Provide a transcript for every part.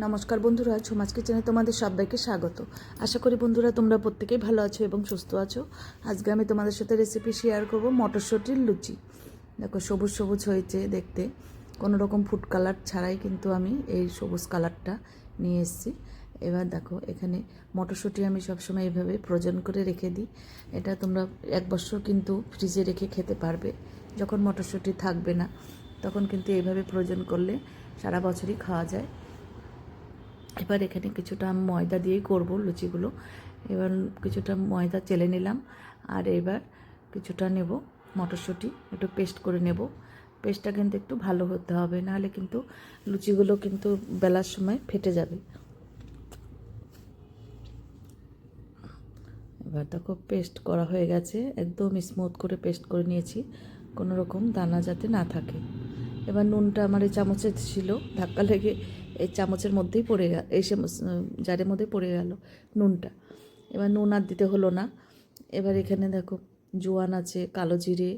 নমস্কার বন্ধুরা, ছোমাচ কিচেনে তোমাদের সবাইকে স্বাগত। আশা করি বন্ধুরা তোমরা প্রত্যেকেই ভালো আছো এবং সুস্থ আছো। আজকে আমি তোমাদের সাথে রেসিপি শেয়ার করব মটরশুঁটির লুচি। দেখো সবুজ সবুজ হয়েছে দেখতে, কোনো রকম ফুড কালার ছাড়াই কিন্তু আমি এই সবুজ কালারটা নিয়ে এসেছি। এবার দেখো এখানে মটরশুঁটি আমি সবসময় এইভাবে ফ্রোজেন করে রেখে দিই। এটা তোমরা 1 বছর কিন্তু ফ্রিজে রেখে খেতে পারবে। যখন মটরশুঁটি থাকবে না তখন কিন্তু এইভাবে ফ্রোজেন করলে সারা বছরই খাওয়া যায়। এবার এখানে কিছুটা আমি ময়দা দিয়েই করব লুচিগুলো। এবার কিছুটা ময়দা চেলে নিলাম, আর এবার কিছুটা নেব মটরশুঁটি, একটু পেস্ট করে নেব। পেস্টটা কিন্তু একটু ভালো হতে হবে, নাহলে কিন্তু লুচিগুলো কিন্তু বেলার সময় ফেটে যাবে। এবার দেখো পেস্ট করা হয়ে গেছে, একদম স্মুথ করে পেস্ট করে নিয়েছি, কোনো রকম দানা যাতে না থাকে। এবার নুনটা আমার এই চামচে ছিল, ধাক্কা লেগে এই চামচের মধ্যেই পড়ে গেল, এই জারের মধ্যে পড়ে গেল নুনটা। এবার নুন আর দিতে হলো না। এবার এখানে দেখো জোয়ান আছে, কালো জিরে,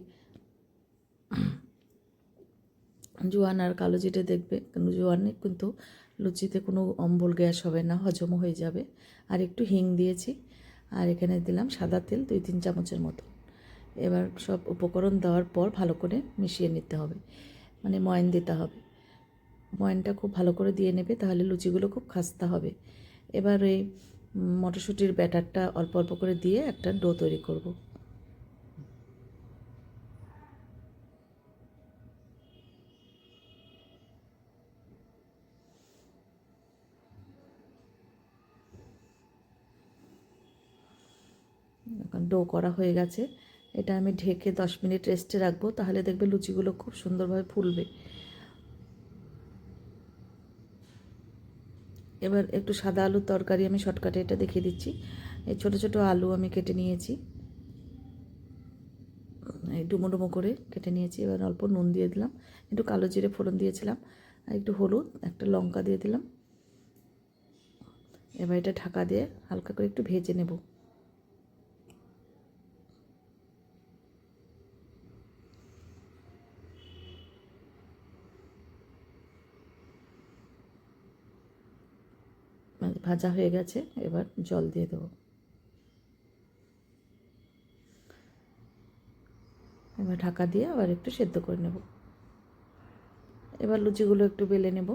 জোয়ান আর কালো জিরে দেখবে, জোয়ানে কিন্তু লুচিতে কোনো অম্বল গ্যাস হবে না, হজম হয়ে যাবে। আর একটু হিং দিয়েছি, আর এখানে দিলাম সাদা তেল 2-3 চামচের মতো। এবার সব উপকরণ দেওয়ার পর ভালো করে মিশিয়ে নিতে হবে, মানে ময়ান দিতে হবে। ময়ানটা খুব ভালো করে দিয়ে নেবে, তাহলে লুচিগুলো খুব খাস্তা হবে। এবার এই মটরশুঁটির ব্যাটারটা অল্প অল্প করে দিয়ে একটা ডো তৈরি করব। এখন ডো করা হয়ে গেছে, এটা আমি ঢেকে 10 মিনিট রেস্টে রাখবো, তাহলে দেখবে লুচিগুলো খুব সুন্দরভাবে ফুলবে। এবার একটু সাদা আলুর তরকারি আমি শর্টকাটে এটা দেখিয়ে দিচ্ছি। এই ছোটো ছোটো আলু আমি কেটে নিয়েছি, এই ডুমো ডুমো করে কেটে নিয়েছি। এবার অল্প নুন দিয়ে দিলাম, একটু কালো জিরে ফোড়ন দিয়েছিলাম, আর একটু হলুদ, একটা লঙ্কা দিয়ে দিলাম। এবার এটা ঢাকা দিয়ে হালকা করে একটু ভেজে নেব। ভাজা হয়ে গেছে, এবার জল দিয়ে দেবো। এবার ঢাকা দিয়ে আবার একটু সেদ্ধ করে নেব। এবার লুচিগুলো একটু বেলে নেব।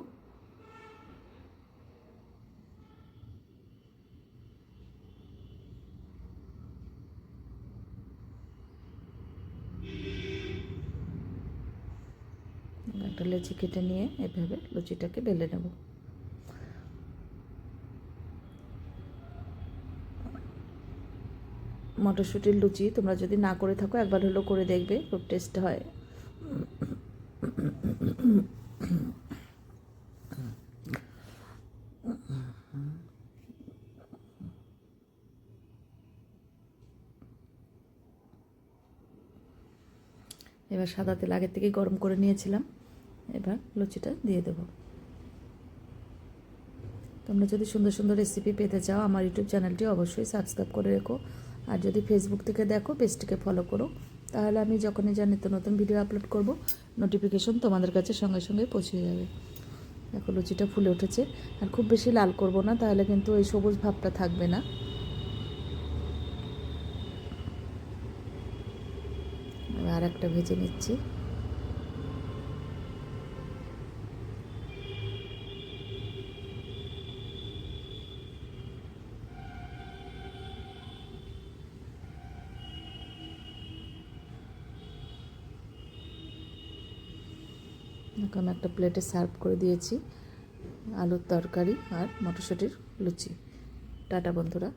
একটা লেচি কেটে নিয়ে এভাবে লুচিটাকে বেলে নেব। মটরশুঁটির লুচি তোমরা যদি না করে থাকো একবার হলেও করে দেখবে, খুব টেস্ট হয়। এবার সাদা তেল আগের থেকে গরম করে নিয়েছিলাম, এবার লুচিটা দিয়ে দেবো। তোমরা যদি সুন্দর সুন্দর রেসিপি পেতে চাও আমার ইউটিউব চ্যানেলটি অবশ্যই সাবস্ক্রাইব করে রেখো। আর যদি ফেসবুক থেকে দেখো পেজটিকে ফলো করো, তাহলে আমি যখনই যা নিত্য নতুন ভিডিও আপলোড করব নোটিফিকেশন তোমাদের কাছে সঙ্গে সঙ্গে পৌঁছে যাবে। দেখো লুচিটা ফুলে উঠেছে, আর খুব বেশি লাল করব না, তাহলে কিন্তু ওই সবুজ ভাবটা থাকবে না। আর একটা ভেজে নিচ্ছি। আমি একটা প্লেটে সার্ভ করে দিয়েছি আলুর তরকারি আর মটরশুঁটির লুচি। টাটা বন্ধুরা।